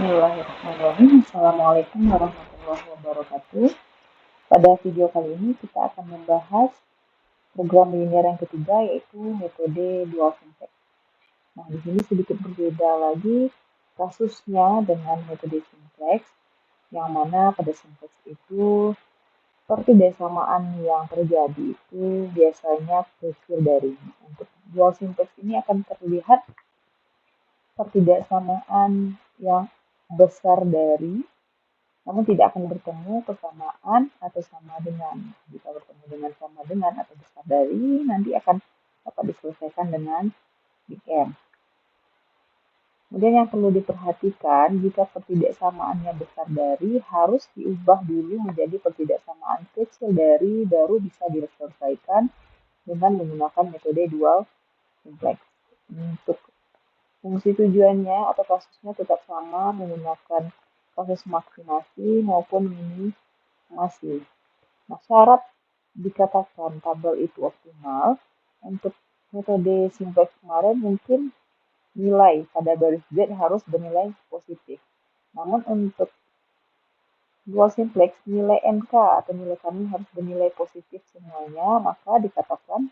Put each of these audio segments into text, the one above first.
Bismillahirrahmanirrahim. Assalamualaikum warahmatullahi wabarakatuh. Pada video kali ini kita akan membahas program linear yang ketiga, yaitu metode dual simplex. Nah, di sini sedikit berbeda lagi kasusnya dengan metode simplex, yang mana pada simplex itu pertidaksamaan yang terjadi itu biasanya kecil dari. Untuk dual simplex ini akan terlihat pertidaksamaan yang besar dari, namun tidak akan bertemu persamaan atau sama dengan. Jika bertemu dengan sama dengan atau besar dari, nanti akan dapat diselesaikan dengan big M. Kemudian yang perlu diperhatikan, jika pertidaksamaannya besar dari, harus diubah dulu menjadi pertidaksamaan kecil dari, baru bisa diselesaikan dengan menggunakan metode dual simplex. Untuk fungsi tujuannya atau kasusnya tetap sama, menggunakan kasus maksimasi maupun minimasi. Nah, syarat dikatakan tabel itu optimal, untuk metode simplex kemarin mungkin nilai pada baris Z harus bernilai positif. Namun untuk dual simplex, nilai NK atau nilai kami harus bernilai positif semuanya, maka dikatakan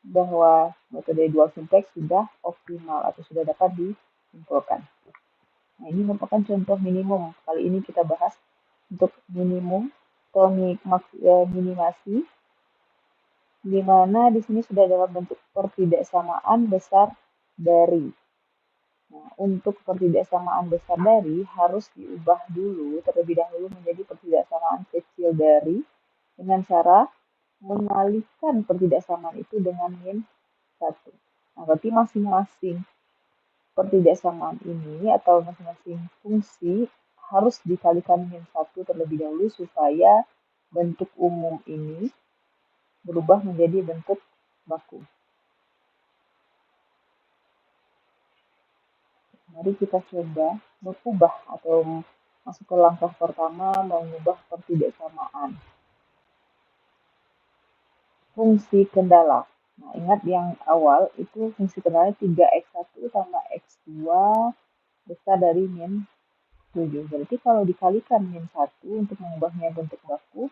bahwa metode dual simplex sudah optimal atau sudah dapat disimpulkan. Nah, ini merupakan contoh minimum. Kali ini kita bahas untuk minimum atau minimasi, di mana di sini sudah dalam bentuk pertidaksamaan besar dari. Nah, untuk pertidaksamaan besar dari harus diubah dulu terlebih dahulu menjadi pertidaksamaan kecil dari dengan cara mengalihkan pertidaksamaan itu dengan min 1. Nah, berarti masing-masing pertidaksamaan ini atau masing-masing fungsi harus dikalikan min 1 terlebih dahulu supaya bentuk umum ini berubah menjadi bentuk baku. Mari kita coba mengubah atau masuk ke langkah pertama, mengubah pertidaksamaan fungsi kendala. Nah, ingat yang awal itu fungsi kendala 3x1 tambah x2 besar dari min 7. Berarti kalau dikalikan min 1 untuk mengubahnya bentuk baku,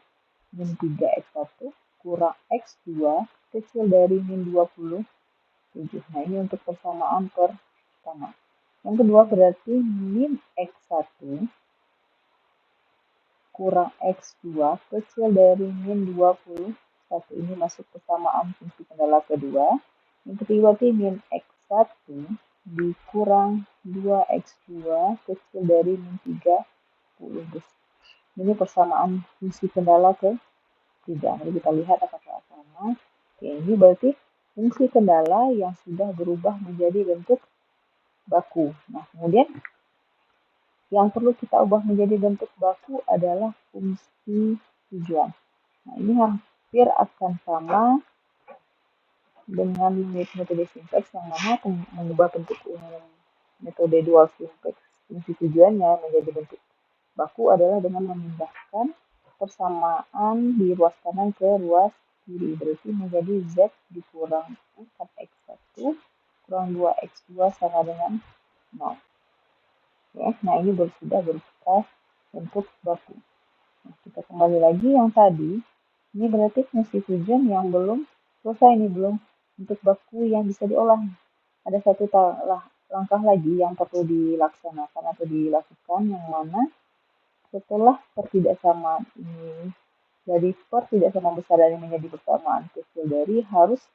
min 3x1 kurang x2 kecil dari min 27. Nah, ini untuk persamaan pertama. Yang kedua berarti min x1 kurang x2 kecil dari min 21. Ini masuk persamaan fungsi kendala kedua. Yang ketiga berarti min x1 dikurang 2x2 kecil dari min 30. Ini persamaan fungsi kendala ketiga. Mari kita lihat apakah sama. Oke, ini berarti fungsi kendala yang sudah berubah menjadi bentuk baku. Nah, kemudian yang perlu kita ubah menjadi bentuk baku adalah fungsi tujuan. Nah, ini hampir akan sama dengan metode simplex, yang mana mengubah bentuk umum metode dual simplex fungsi tujuannya menjadi bentuk baku adalah dengan memindahkan persamaan di ruas kanan ke ruas kiri. Berarti menjadi Z dikurang 4x1 kurang 2x2 sama dengan 0. Ya, nah ini sudah berupa bentuk baku. Nah, kita kembali lagi yang tadi, ini berarti fungsi tujuan yang belum selesai, ini belum bentuk baku yang bisa diolah. Ada satu langkah lagi yang perlu dilaksanakan atau dilakukan, yang mana setelah pertidaksamaan ini dari pertidaksamaan besar dari menjadi persamaan kecil dari, harus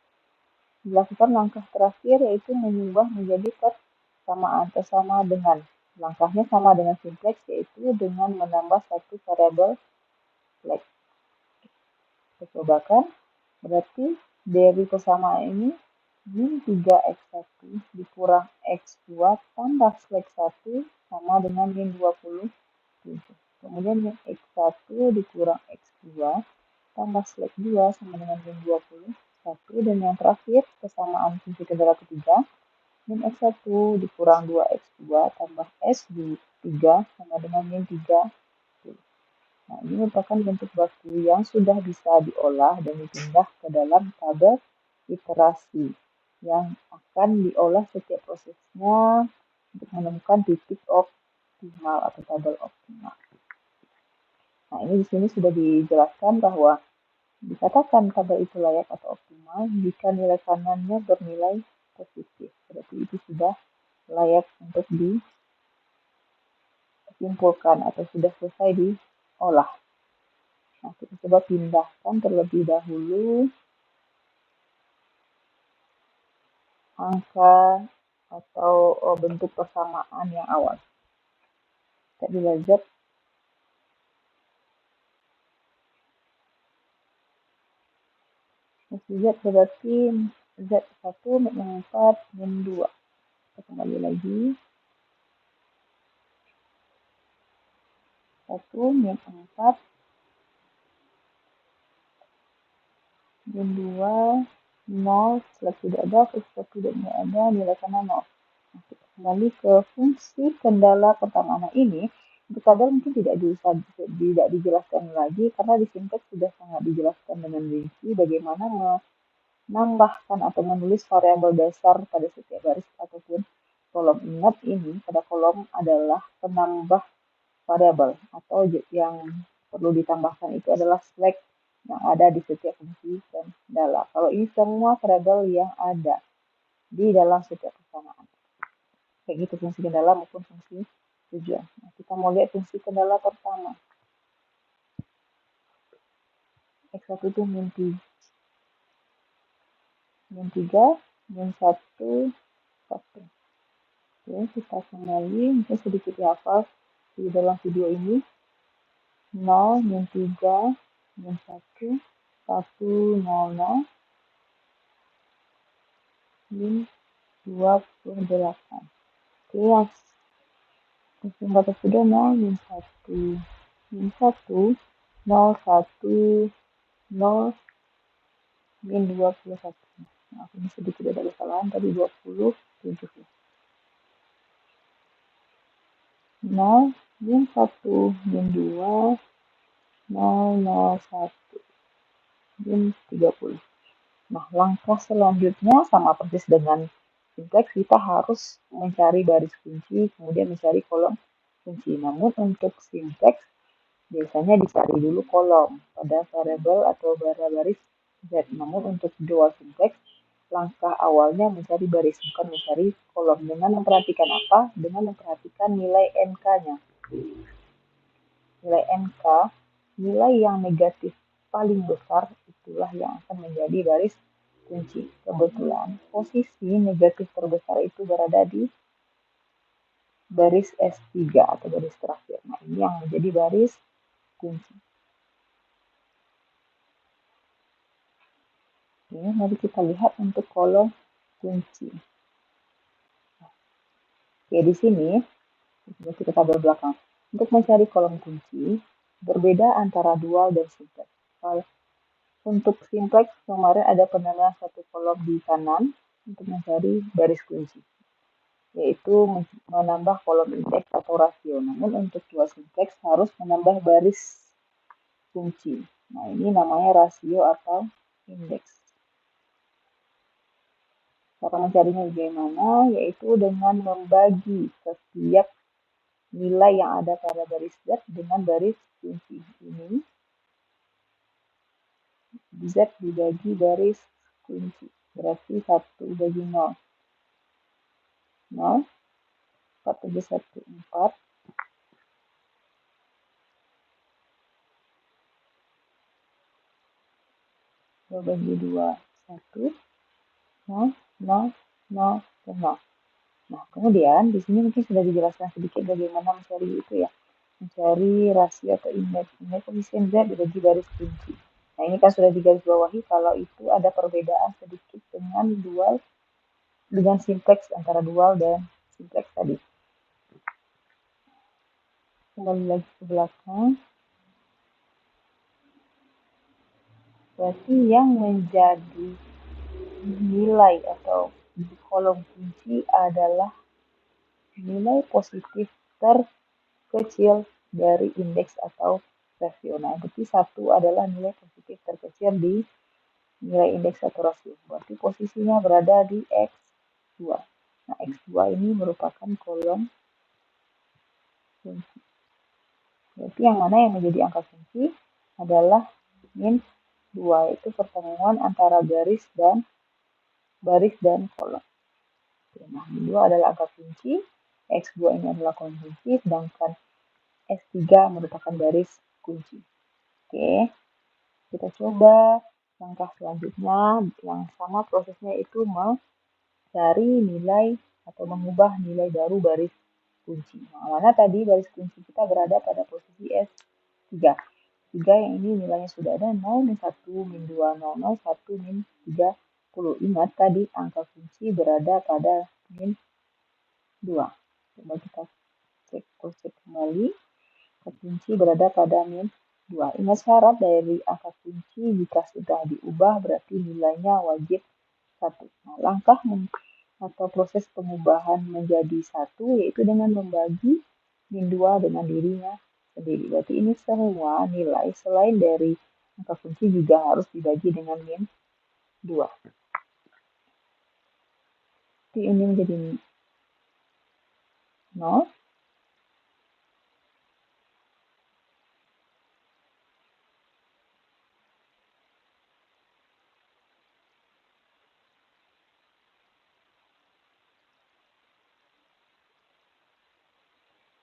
dilakukan langkah terakhir, yaitu mengubah menjadi persamaan atau sama dengan. Langkahnya sama dengan simplex, yaitu dengan menambah satu variabel flex. Kita cobakan. Berarti dari persamaan ini min 3x1 dikurang x2 tambah flex 1 sama dengan min 27. Kemudian min x1 dikurang x2 tambah flex 2 sama dengan min 21. Dan yang terakhir persamaan fungsi kendala ketiga, min x1 dikurang 2x2 tambah s3 sama dengan min 30. Nah, ini merupakan bentuk baku yang sudah bisa diolah dan dipindah ke dalam tabel iterasi yang akan diolah setiap prosesnya untuk menemukan titik optimal. optimal atau tabel optimal. Nah, ini di sini sudah dijelaskan bahwa dikatakan tabel itu layak atau optimal jika nilai kanannya bernilai positif. Berarti itu sudah layak untuk disimpulkan atau sudah selesai diolah. Nah, kita coba pindahkan terlebih dahulu angka atau bentuk persamaan yang awal. Kita belajar Z berarti Z1 min 4 min 2. Kita kembali lagi. 1 min 4 min 2 0 setelah tidak ada, setelah tidak ada, nilai kanan 0. Nah, kita kembali ke fungsi kendala pertama. Nah, ini untuk tabel mungkin tidak dijelaskan lagi karena di sinteks sudah sangat dijelaskan dengan rinci bagaimana menambahkan atau menulis variabel dasar pada setiap baris ataupun kolom. Ingat ini pada kolom adalah penambah variabel atau yang perlu ditambahkan itu adalah flag yang ada di setiap fungsi kendala. Kalau ini semua variabel yang ada di dalam setiap persamaan. Kayak gitu fungsi kendala maupun fungsi tujuan. Nah, kita mau lihat fungsi kendala pertama. X1 itu min 3, min 1, 1. Oke, kita kembali, mungkin sedikit dihafal di dalam video ini. 0, min 3, min 1, 1, 0, 0, min 28. Oke, yang batas kedua 0, min 1, min 1, 0, 1, 0, min 21. Nah, ini sedikit ada kesalahan, tadi 27. 0, min 1, min 2, 0, 0, 1, min 30. Nah, langkah selanjutnya sama persis dengan sinteks, kita harus mencari baris kunci, kemudian mencari kolom kunci. Namun untuk sinteks, biasanya dicari dulu kolom pada variabel atau baris Z. Namun untuk dual sinteks, langkah awalnya mencari baris, bukan mencari kolom. Dengan memperhatikan apa? Dengan memperhatikan nilai NK-nya. Nilai NK, nilai yang negatif paling besar, itulah yang akan menjadi baris kunci. Kebetulan posisi negatif terbesar itu berada di baris S3 atau baris terakhir. Nah, ini yang menjadi baris kunci. Oke, mari kita lihat untuk kolom kunci. Oke, di sini kita tabel belakang. Untuk mencari kolom kunci, berbeda antara dual dan simplex. Untuk simplex kemarin ada penambahan satu kolom di kanan untuk mencari baris kunci, yaitu menambah kolom indeks atau rasio. Namun untuk dual simplex harus menambah baris kunci. Nah, ini namanya rasio atau indeks. Cara mencarinya bagaimana? Yaitu dengan membagi setiap nilai yang ada pada baris Z dengan baris kunci. Ini Z dibagi baris kunci. Berarti 1 bagi 0. 0. 4 bagi 1, 4. 2 bagi 2, 1. 0, 0, 0, 0. Nah, kemudian di sini mungkin sudah dijelaskan sedikit bagaimana mencari itu ya. Mencari rasio atau indeks. Ini koefisien Z dibagi baris kunci. Nah, ini kan sudah digarisbawahi kalau itu ada perbedaan sedikit dengan simplex antara dual dan simplex tadi. Kembali lagi ke belakang. Berarti yang menjadi nilai atau di kolom kunci adalah nilai positif terkecil dari indeks atau rasio. Nah, berarti 1 adalah nilai positif terkecil di nilai indeks atau rasio. Berarti posisinya berada di X2. Nah, X2 ini merupakan kolom kunci. Berarti yang mana yang menjadi angka kunci adalah min 2, yaitu pertemuan antara baris dan kolom. Nah, min 2 adalah angka kunci, X2 ini adalah kolom kunci, sedangkan S3 merupakan baris kunci. Oke, kita coba langkah selanjutnya yang sama prosesnya, itu mencari nilai atau mengubah nilai baru baris kunci. Nah, mana tadi baris kunci kita berada pada posisi S3. 3 yang ini nilainya sudah ada 0, min 1, min 2, 0, 0, 1, min 30. Ingat tadi angka kunci berada pada min 2. Coba kita cek kembali. Angka kunci berada pada min 2. Ingat syarat dari angka kunci, jika sudah diubah berarti nilainya wajib 1. Nah, langkah atau proses pengubahan menjadi 1 yaitu dengan membagi min 2 dengan dirinya sendiri. Berarti ini semua nilai selain dari angka kunci juga harus dibagi dengan min 2. Jadi ini menjadi 0.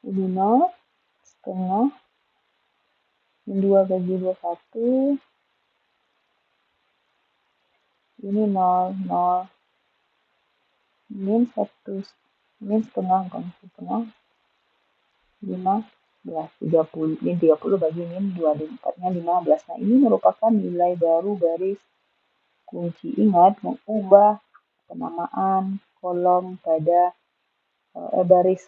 Jadi 0 setengah min 2 bagi 21. Ini 0, 0. Min 1, min setengah, bukan setengah, 15, 30. Min 30 bagi min 2, 4-nya 15. Nah, ini merupakan nilai baru baris kunci. Ingat, mengubah penamaan kolom pada baris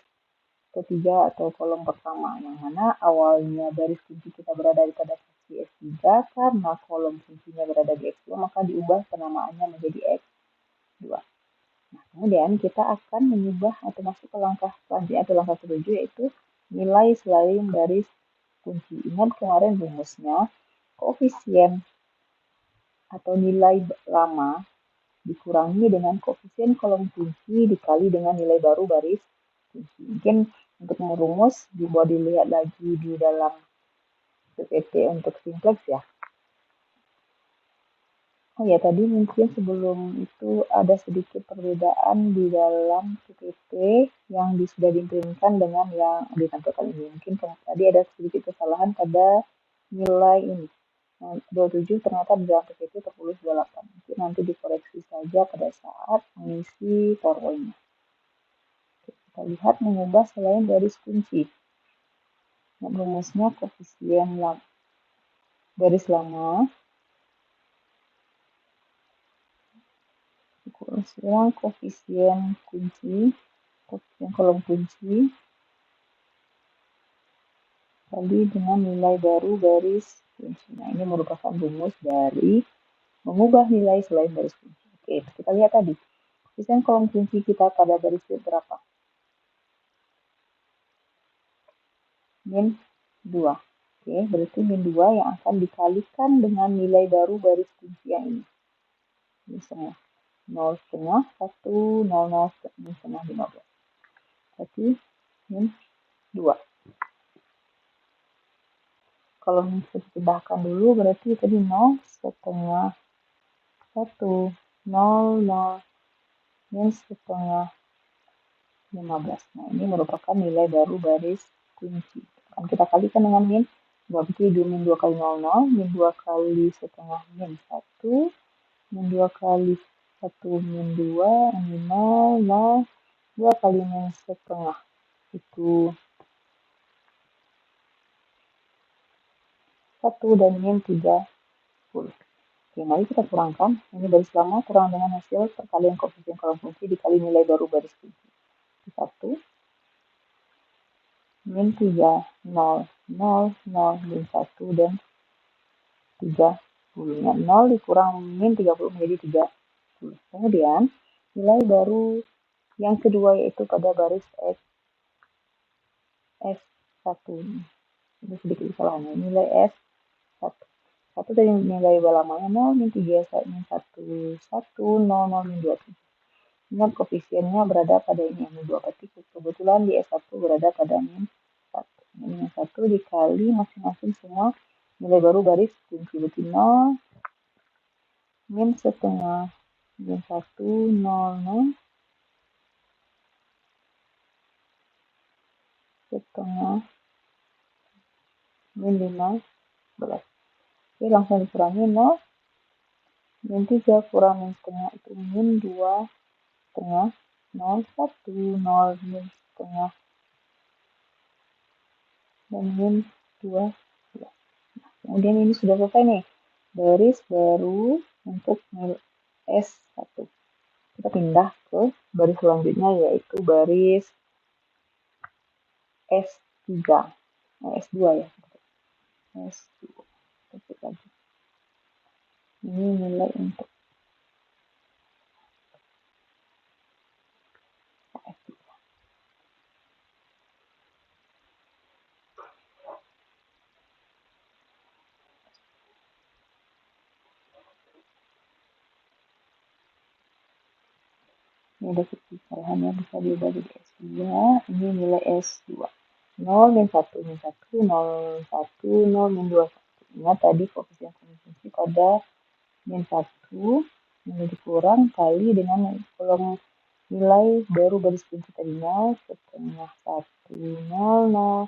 ketiga atau kolom pertama, yang mana awalnya baris kunci kita berada pada posisi S3, karena kolom kuncinya berada di X2, maka diubah penamaannya menjadi X2. Nah, kemudian kita akan mengubah atau masuk ke langkah selanjutnya atau langkah ketujuh, yaitu nilai selain baris kunci. Ingat kemarin rumusnya, koefisien atau nilai lama dikurangi dengan koefisien kolom kunci dikali dengan nilai baru baris kunci. Mungkin untuk merumus dibuat dilihat lagi di dalam PPT untuk simplex ya. Oh ya, tadi mungkin sebelum itu ada sedikit perbedaan di dalam PPT yang sudah diimplementkan dengan yang ditampilkan ini. Mungkin tadi ada sedikit kesalahan pada nilai ini. 27 ternyata di dalam PPT tertulis 28. Mungkin nanti dikoreksi saja pada saat mengisi PowerPoint-nya. Kita lihat mengubah selain baris kunci. Rumusnya koefisien baris lama kurang koefisien kunci, koefisien kolom kunci kali dengan nilai baru baris kunci. Nah, ini merupakan rumus dari mengubah nilai selain baris kunci. Oke, kita lihat tadi. Koefisien kolom kunci kita pada baris berapa? Min 2. Oke, berarti min 2 yang akan dikalikan dengan nilai baru baris kunci yang ini. Misalnya 0 setengah, 1, 0, 0, setengah 15. Berarti min 2. Kalau dipindahkan dulu berarti tadi 0 setengah 1, 0, 0, min setengah 15. Nah, ini merupakan nilai baru baris kunci. Akan kita kalikan dengan min. Berarti min 2 kali 0, 0, min 2 kali setengah min 1, min 2 kali 1 min 2, min 0, 0, 2 kali min setengah. Itu 1 dan min 30. Oke, mari kita kurangkan. Ini baris lama kurang dengan hasil perkalian koefisien kolom kunci dikali nilai baru baris kunci. 1, min 3, 0, 0, 0, min 1, dan 30. 0 dikurang min 30 menjadi 30. Kemudian, nilai baru yang kedua yaitu pada baris S1. Ini sedikit kesalahan. Nilai S1. 1 dari nilai lamanya 0, min 3, min 1, 1, 0, 0, min 2. Ingat koefisiennya berada pada ini, min 2. Berarti kebetulan di S1 berada pada min 1. Min 1 dikali masing-masing semua nilai baru garis kunci. Berarti 0, min setengah, min 1, 0, 0, setengah, min 15. Oke, langsung dikurangi 0, min 3 kurang min setengah itu min 2 setengah, 0, 1, 0, min setengah, dan min 2. Kemudian ini sudah selesai nih. Baris baru untuk S1. Kita pindah ke baris selanjutnya yaitu baris S3. S2 ya. S2. Ketik lagi. Ini nilai untuk S3. Ini ada kesalahan yang bisa diubah jadi S2. Ini nilai S2. 0, min 1, min 1, 0, 1, 0, min 2, 1. Ingat tadi koefisien konjungsi pada min 1, ini dikurang kali dengan kolom nilai baru garis kunci tadi 0, setengah 1, 0, 0,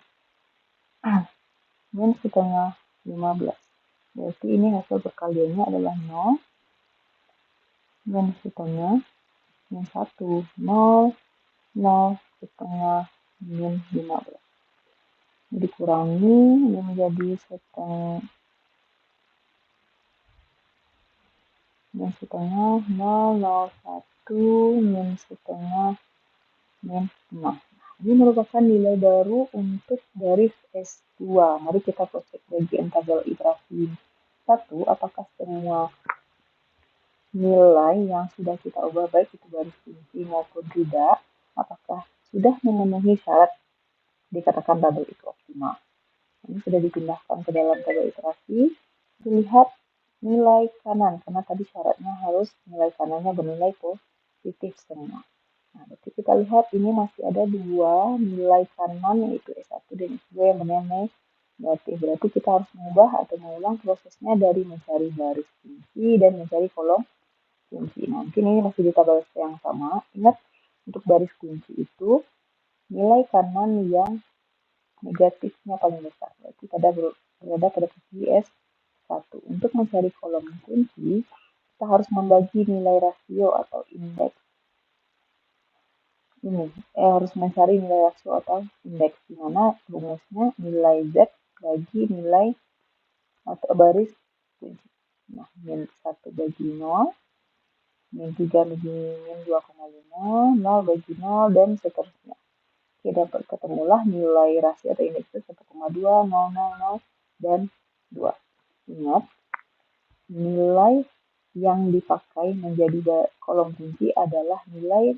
min setengah 15. Berarti ini hasil perkaliannya adalah 0, min setengah, min 1, 0, 0, setengah, min 15. Dikurangi, ini menjadi setengah, min setengah, 0, 0, 1, min setengah, min 6. Ini merupakan nilai baru untuk garis S2. Mari kita cek bagian tabel iterasi 1, apakah semua nilai yang sudah kita ubah baik itu garis kunci maupun tidak, apakah sudah memenuhi syarat dikatakan tabel itu optimal. Ini sudah dipindahkan ke dalam tabel iterasi. Dilihat nilai kanan, karena tadi syaratnya harus nilai kanannya bernilai positif semua. Nah, berarti kita lihat ini masih ada dua nilai kanan yaitu S1 dan S2 yang benar-benar negatif. Berarti kita harus mengubah atau mengulang prosesnya dari mencari baris kunci dan mencari kolom kunci. Nah, mungkin ini masih di tabel yang sama. Ingat, untuk baris kunci itu nilai kanan yang negatifnya paling besar. Berarti berada pada posisi S1. Untuk mencari kolom kunci, kita harus membagi nilai rasio atau indeks ini. Harus mencari nilai rasio atau indeks, di mana rumusnya nilai Z bagi nilai atau baris kunci. Nah, min 1 bagi 0, min 3 bagi min 2,5, 0 bagi 0, dan seterusnya. Oke, dapat ketemulah nilai rasio atau indeks itu 1,2, 0, 0, 0, dan 2. Ingat, nilai yang dipakai menjadi kolom kunci adalah nilai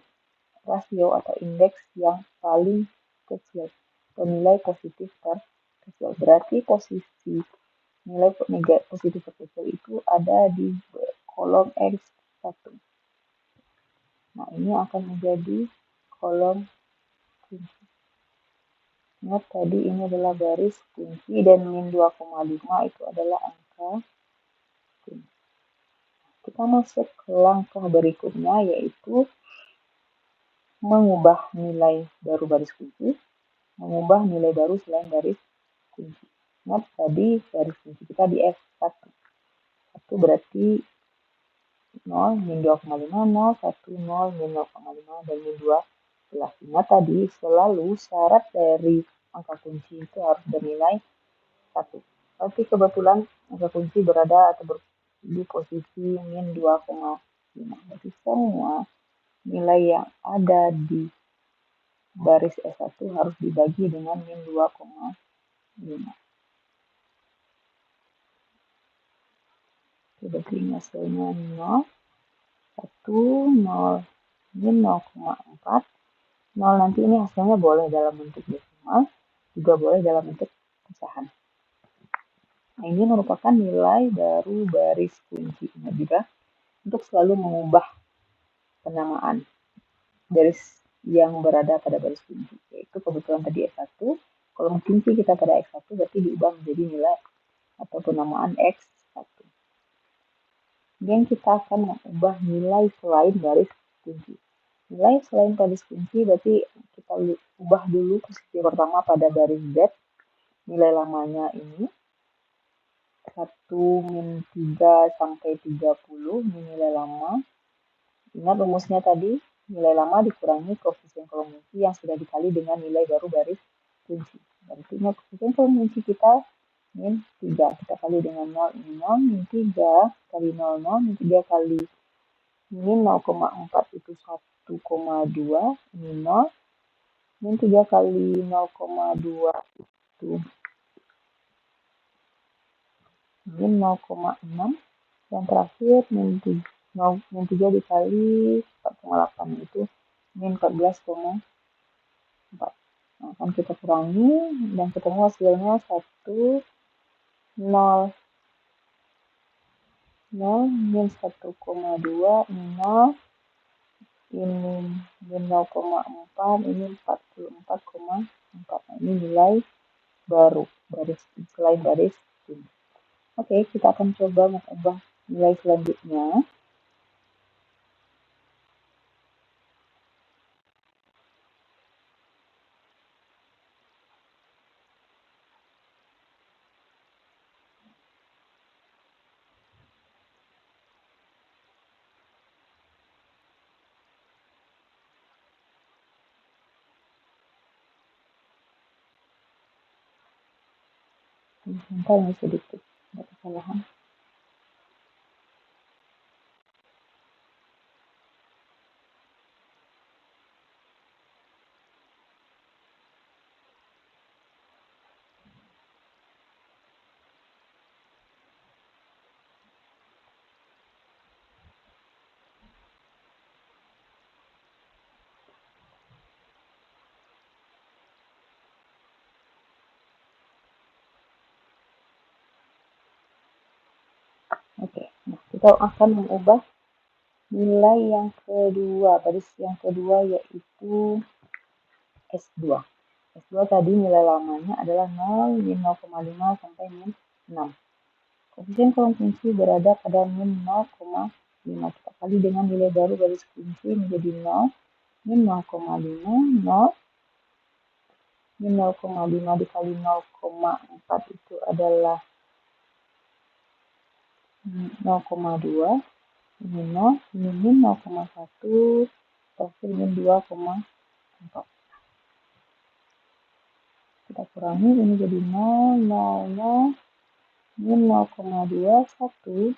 rasio atau indeks yang paling kecil atau nilai positif terkecil. Berarti posisi nilai positif terkecil itu ada di kolom X1. Nah, ini akan menjadi kolom kunci. Ingat tadi ini adalah baris kunci dan min 2,5 itu adalah angka kunci. Kita masuk ke langkah berikutnya yaitu mengubah nilai baru baris kunci, mengubah nilai baru selain baris kunci. Ingat tadi baris kunci kita di F1. 1 berarti 0, min 2,5, 0, 1, 0, min 0,5, dan min 12. Ingat tadi selalu syarat dari angka kunci itu harus bernilai 1. Tapi kebetulan angka kunci berada atau di posisi min 2,5. Berarti semua nilai yang ada di baris S1 harus dibagi dengan min 2,5. Berarti ini hasilnya 0, 1, 0, min 0,4. 0 nanti ini hasilnya boleh dalam bentuk desimal, juga boleh dalam bentuk pecahan. Nah, ini merupakan nilai baru baris kunci. Ingat juga untuk selalu mengubah penamaan baris yang berada pada baris kunci. Yaitu kebetulan tadi S1, Kalau kunci kita pada X1 berarti diubah menjadi nilai atau penamaan X1. Kemudian kita akan mengubah nilai selain garis kunci. Nilai selain garis kunci berarti kita ubah dulu posisi pertama pada garis Z. Nilai lamanya ini 1-3 sampai 30, ini nilai lama. Ingat rumusnya tadi, nilai lama dikurangi koefisien kolom kunci yang sudah dikali dengan nilai baru garis kunci. Berarti koefisien kolom kunci kita min 3. Kita kali dengan 0, ini 0, min 3 kali 0, 0, min 3 kali min 0,4 itu 1,2, ini 0, min 3 kali 0,2 itu min 0,6, yang terakhir min 3 dikali 4,8 itu min 14,4. Nah, akan kita kurangi dan ketemu hasilnya 1, 0, 0, min 1,2, ini 0, ini min 0,4, ini 44,4. Nah, ini nilai baru selain baris ini. Oke, kita akan coba mengubah nilai selanjutnya. Sebentar ini sedikit ada kesalahan. Oke, nah kita akan mengubah nilai yang kedua, baris yang kedua yaitu S2. S2 tadi nilai lamanya adalah 0, min 0,5 sampai min 6. Koefisien kolom kunci berada pada min 0,5. Kita kali dengan nilai baru garis kunci menjadi 0, min 0,5, 0, min 0,5 dikali 0,4 itu adalah 0,2, ini 0, ini min 0,1, terakhir min 2,4. Kita kurangi, ini jadi 0, 0, 0, min 0,2, 1,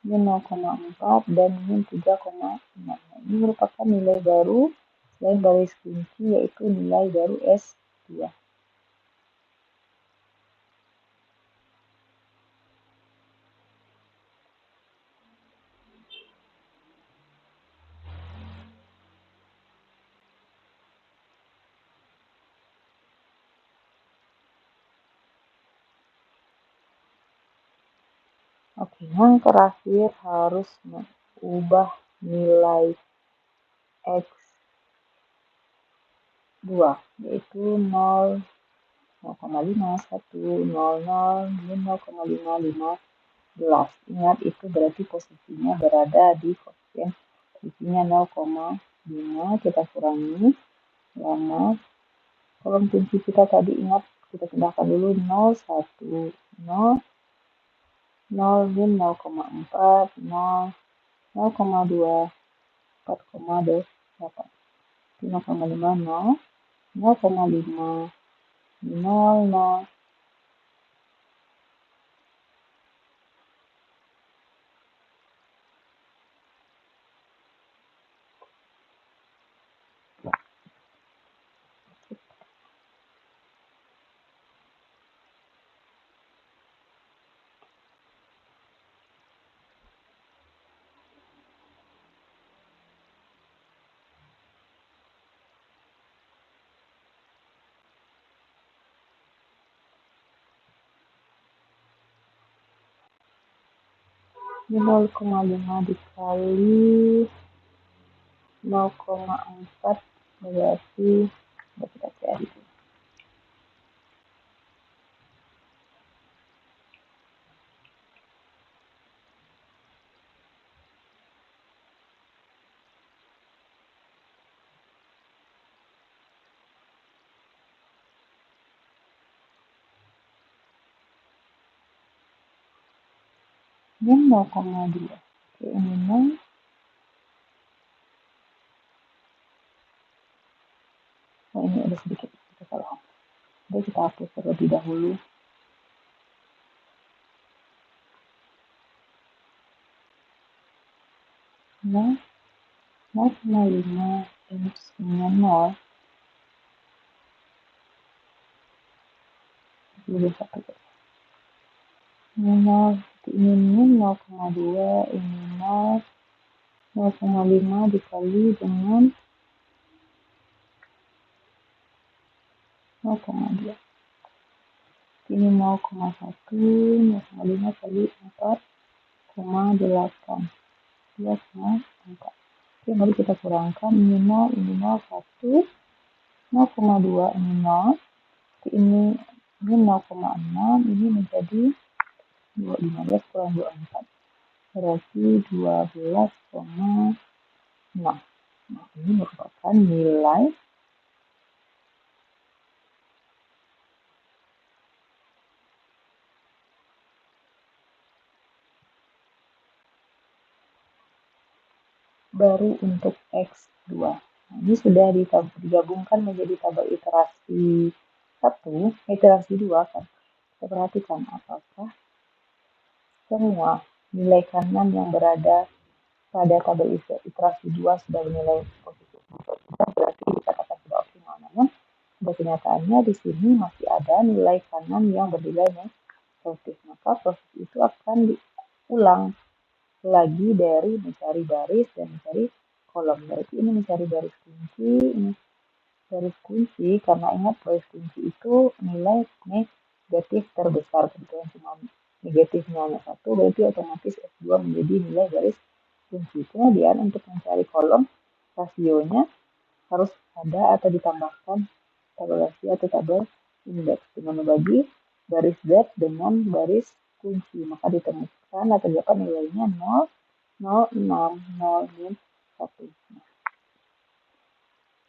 min 0,4, dan min 3,6. Nah, ini merupakan nilai baru selain baris kunci, yaitu nilai baru S2. Oke, yang terakhir harus mengubah nilai X2, yaitu 0, 0,5, 1, 0, 0, min 0,515. Ingat, itu berarti posisinya berada di koefisien posisinya 0,5. Kita kurangi lama. Kolom kunci kita tadi ingat, kita pindahkan dulu 0, 1, 0, 0, min 0,4, 0, 0,2, 4,8. 0,5, 0, 0,5, 0, 0. Ini 0,5 dikali 0,4 berarti kita cari. min 0,2. Oke, ini 0. Oh, ini ada sedikit kesalahan. Jadi kita hapus terlebih dahulu. Nah, 0,5 X-nya 0. Lebih satu. Ini 0, ini min 0,2, ini 0. 0,5 dikali dengan 0,2. Ini 0,1, 0,5 kali 4,8. 2,4. Oke, mari kita kurangkan. Ini 0, ini 0, 1. 0,2, ini 0. Ini 0,6, ini menjadi 15 kurang 24. Berarti 12,6. Nah, ini merupakan nilai baru untuk X2. Nah, ini sudah digabungkan menjadi tabel iterasi 1, iterasi 2 kan. Kita perhatikan apakah semua nilai kanan yang berada pada tabel iterasi 2 sudah bernilai positif. Berarti dikatakan sudah optimal. Namun pada kenyataannya di sini masih ada nilai kanan yang bernilai negatif. Maka proses itu akan diulang lagi dari mencari baris dan mencari kolom. Berarti ini mencari baris kunci, ini baris kunci, karena ingat baris kunci itu nilai negatif terbesar. Kebetulan cuma negatifnya hanya 1, berarti otomatis S2 menjadi nilai baris kunci. Kemudian untuk mencari kolom, rasionya harus ada atau ditambahkan tabel rasio atau tabel indeks dengan membagi baris Z dengan baris kunci. Maka ditemukan atau dapat nilainya 0, 0, 6, 0, min 1.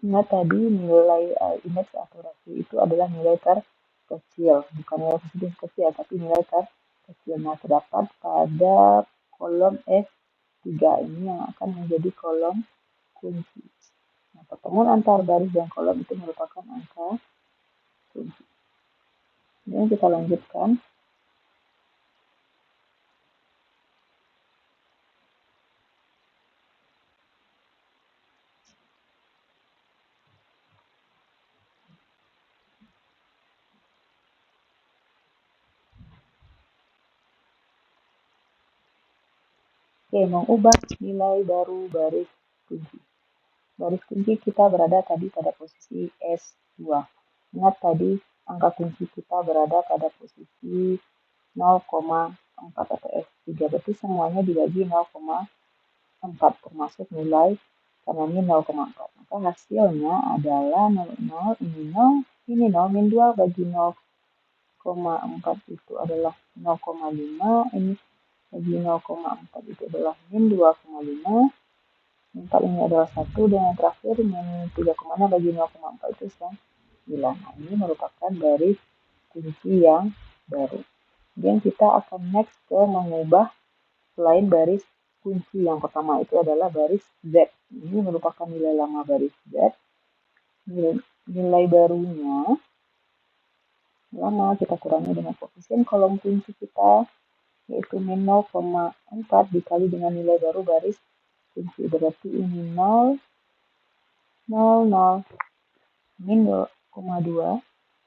Ingat tadi nilai indeks atau rasio itu adalah nilai terkecil, bukan nilai positif kecil, tapi nilai terkecil. Nah, terdapat pada kolom S3 ini yang akan menjadi kolom kunci. Nah, pertemuan antar baris dan kolom itu merupakan angka kunci. Kemudian kita lanjutkan. Oke, mengubah nilai baru baris kunci. Baris kunci kita berada tadi pada posisi S2. Ingat tadi angka kunci kita berada pada posisi 0,4 atau S3. Berarti semuanya dibagi 0,4 termasuk nilai kanannya 0,4. Maka hasilnya adalah 0, ini 0, ini 0, min 2 bagi 0,4 itu adalah 0,5, ini bagi 0,4 itu adalah min 2,5. 4 ini adalah 1, dan yang terakhir min 3,6 bagi 0,4 itu 9. Nah, ini merupakan baris kunci yang baru. Kemudian kita akan next ke mengubah selain baris kunci yang pertama itu adalah baris Z. Ini merupakan nilai lama baris Z. Nilai barunya lama kita kurangi dengan koefisien kolom kunci kita, yaitu min 0,4 dikali dengan nilai baru baris kunci. Berarti ini 0, 0, 0, min 0,2,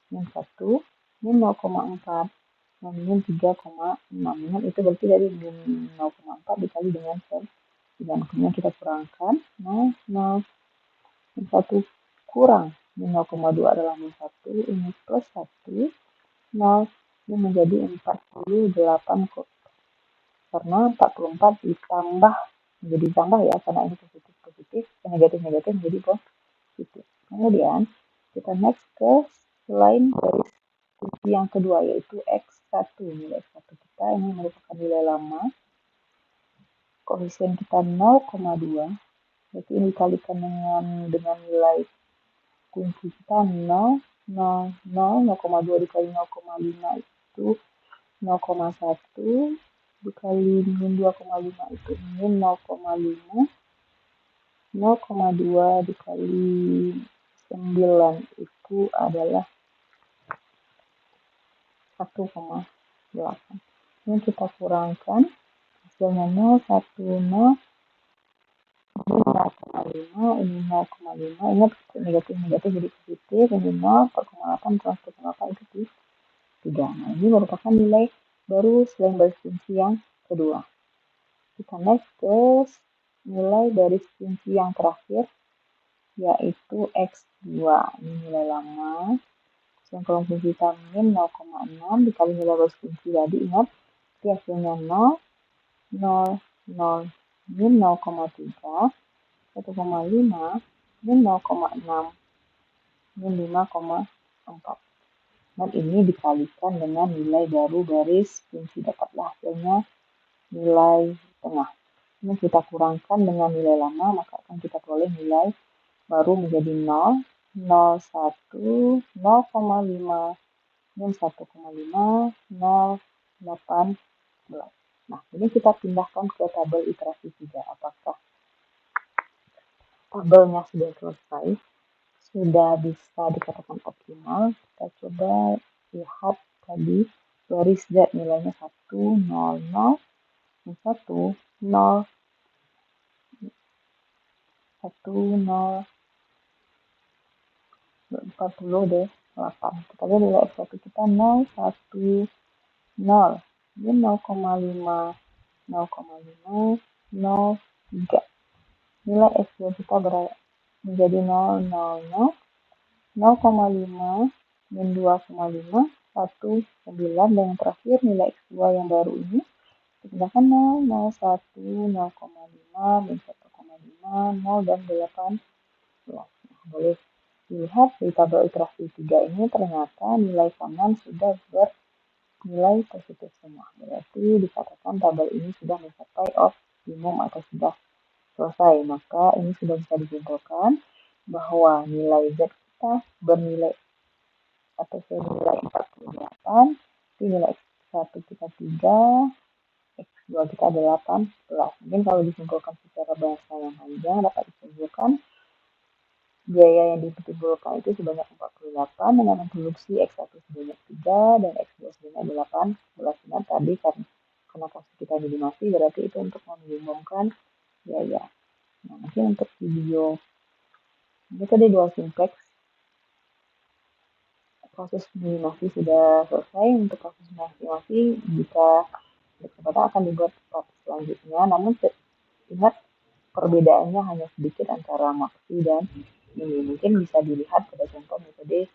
min 1, min 0,4, dan min 3,6. Min itu berarti dari min 0,4 dikali dengan 9. Kemudian kita kurangkan 0, 0, min 1 kurang min 0,2 adalah min 1, ini plus 1, 0, ini menjadi 48 kok. Karena 44 ditambah menjadi tambah ya, karena ini positif, negatif menjadi positif. Kemudian kita next ke selain baris kunci yang kedua, yaitu X1. Nilai X1 kita ini merupakan nilai lama. Koefisien kita 0,2. Berarti ini dikalikan dengan nilai kunci kita 0, 0, 0, 0,2 dikali 0,5 itu 0,1. dikali min 2,5 itu min 0,5, 0,2 dikali 9 itu adalah 1,8. Ini kita kurangkan, hasilnya 0, 1, 0, ini 0,5, ini 0,5, ingat negatif-negatif jadi positif, ini 0, 4,8 kurang 1,8 itu 3. Nah, ini merupakan nilai baru selain baris kunci yang kedua. Kita next ke nilai baris kunci yang terakhir, yaitu X2. Ini nilai lama. Yang kolom kunci kita min 0,6 dikali nilai baris kunci tadi, ingat, itu hasilnya 0, 0, 0, min 0,3, 1,5, min 0,6, min 5,4. Dan ini dikalikan dengan nilai baru baris kunci, dapatlah hasilnya nilai tengah. Ini kita kurangkan dengan nilai lama, maka akan kita peroleh nilai baru menjadi 0, 0, 1, 0,5, min 1,5, 0, 18. Nah, ini kita pindahkan ke tabel iterasi 3. Apakah tabelnya sudah selesai? Sudah bisa dikatakan optimal? Kita coba lihat tadi baris Z nilainya 1, 0, 0, 1, 0, 1, 0, 48. Kita lihat nilai X1 kita 0, 1, 0. Ini 0,5, 0,5, 0, 3. Nilai X2 kita menjadi 0, 0, 0, 0,5, min 2,5, 1, 9. Dan yang terakhir nilai X2 yang baru ini dipindahkan 0, 0, 1, 0,5, min 1,5, 0, dan 8. Nah, boleh dilihat di tabel iterasi 3 ini ternyata nilai kanan sudah bernilai positif semua. Berarti dikatakan tabel ini sudah mencapai optimum atau sudah selesai. Maka ini sudah bisa disimpulkan bahwa nilai Z kita bernilai atau senilai 48, nilai X1 kita 3, X2 kita 18. Mungkin kalau disimpulkan secara bahasa yang panjang dapat disimpulkan biaya yang ditimbulkan itu sebanyak 48 dengan produksi X1 sebanyak 3 dan X2 sebanyak 18. Ingat tadi karena kasus kita minimasi berarti itu untuk meminimumkan biaya. Nah, mungkin untuk video ini tadi dual simplex proses minimasi sudah selesai. Untuk proses maksimasi jika berkesempatan akan dibuat proses selanjutnya, namun ingat perbedaannya hanya sedikit antara maksi dan ini. Mungkin bisa dilihat pada contoh metode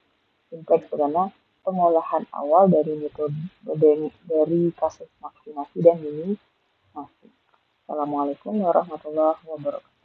simplex karena pengolahan awal dari metode dari kasus maksimasi dan minimasi. Assalamualaikum warahmatullahi wabarakatuh.